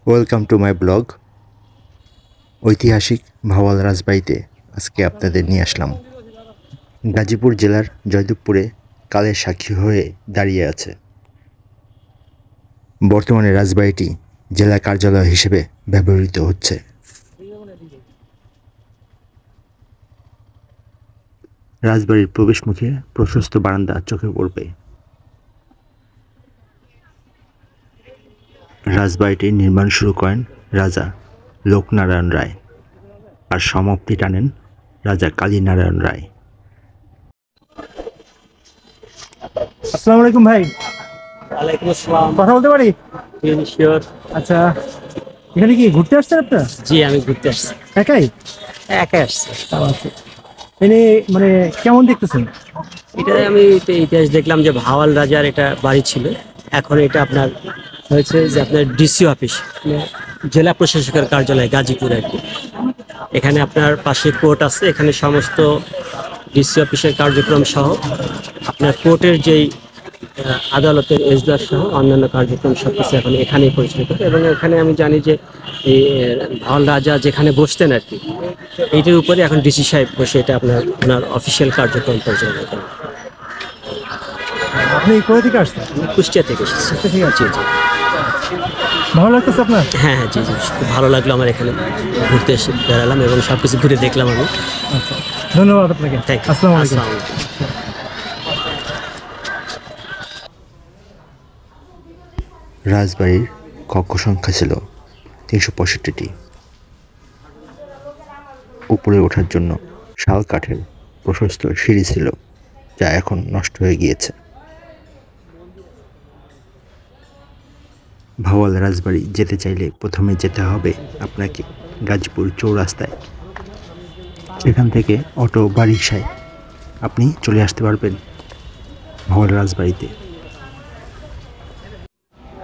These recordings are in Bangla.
Welcome to my blog. ঐতিহাসিক ভাওয়াল রাজবাড়িতে আজকে আপনাদের নিয়ে আসলাম। গাজীপুর জেলার জয়দেবপুরে কালের সাক্ষী হয়ে দাঁড়িয়ে আছে। বর্তমানে রাজবাড়িটি জেলা কার্যালয় হিসেবে ব্যবহৃত হচ্ছে। রাজবাড়ির প্রবেশমুখে প্রশস্ত বারান্দা চোখে পড়বে। রাজবাড়িটির নির্মাণ শুরু করেন রাজা লোকনারায়ণ রায়, আর সমাপ্তি টানেন রাজা কালীনারায়ণ রায়। আসসালামু আলাইকুম ভাই। ওয়ালাইকুম আসসালাম। কথা বলতে পারি? শিওর। আচ্ছা, এখানে কি ঘুরতে আসছেন আপনারা? জি, আমি ঘুরতে আসছি। একাই? একাই আসছি। আচ্ছা, এনে মানে কেমন দেখতেছেন? এটা আমি ইতিহাস দেখলাম যে ভাওয়াল রাজার এটা বাড়ি ছিল। এখন এটা আপনার হয়েছে যে আপনার ডিসি অফিস, মানে জেলা প্রশাসকের কার্যালয় গাজীপুর আর কি। এখানে আপনার পাশে কোর্ট আছে, এখানে সমস্ত ডিসি অফিসের কার্যক্রম সহ আপনার কোর্টের যেই আদালতের এজলাস সহ অন্যান্য কার্যক্রম সব কিছু এখন এখানেই পরিচালিত হয়। এবং এখানে আমি জানি যে এই ভাওয়াল রাজা যেখানে বসতেন আর কি, এইটার উপরে এখন ডিসি সাহেব বসে এটা আপনার ওনার অফিসিয়াল কার্যক্রম পরিচালনা করেন। আপনি কোথা থেকে আসছেন? কুষ্টিয়া থেকে এসেছি। ঠিক আছে, জি জি। ভালো লাগতেছে আপনার? হ্যাঁ হ্যাঁ, জি জি, খুব ভালো লাগলো আমার এখানে ঘুরতে এসে বেড়ালাম এবং সব কিছু ঘুরে দেখলাম আমি। আচ্ছা, ধন্যবাদ আপনাকে। Thank you. আসসালামু আলাইকুম। আসসালামু আলাইকুম। রাজবাড়ির কক্ষ সংখ্যা ছিল ৩৬৫টি। উপরে ওঠার জন্য শাল কাঠের প্রশস্ত সিঁড়ি ছিল, যা এখন নষ্ট হয়ে গিয়েছে। ভাওয়াল রাজবাড়ি যেতে চাইলে প্রথমে যেতে হবে আপনাকে গাজীপুর চৌরাস্তায়। সেখান থেকে অটো বা রিকশায় আপনি চলে আসতে পারবেন ভাওয়াল রাজবাড়িতে।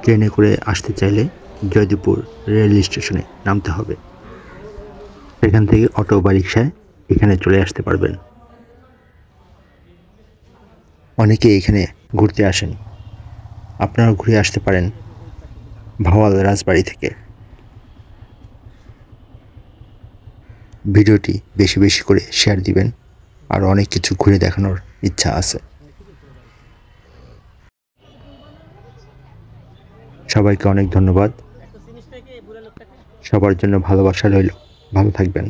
ট্রেনে করে আসতে চাইলে জয়দেবপুর রেল স্টেশনে নামতে হবে। সেখান থেকে অটো বা রিকশায় এখানে চলে আসতে পারবেন। অনেকে এখানে ঘুরতে আসেন, আপনারাও ঘুরে আসতে পারেন ভাওয়াল রাজবাড়ি থেকে। ভিডিওটি বেশি বেশি করে শেয়ার দিবেন, আর অনেক কিছু ঘুরে দেখানোর ইচ্ছা আছে। সবাইকে অনেক ধন্যবাদ। সবার জন্য ভালোবাসা রইল। ভালো থাকবেন।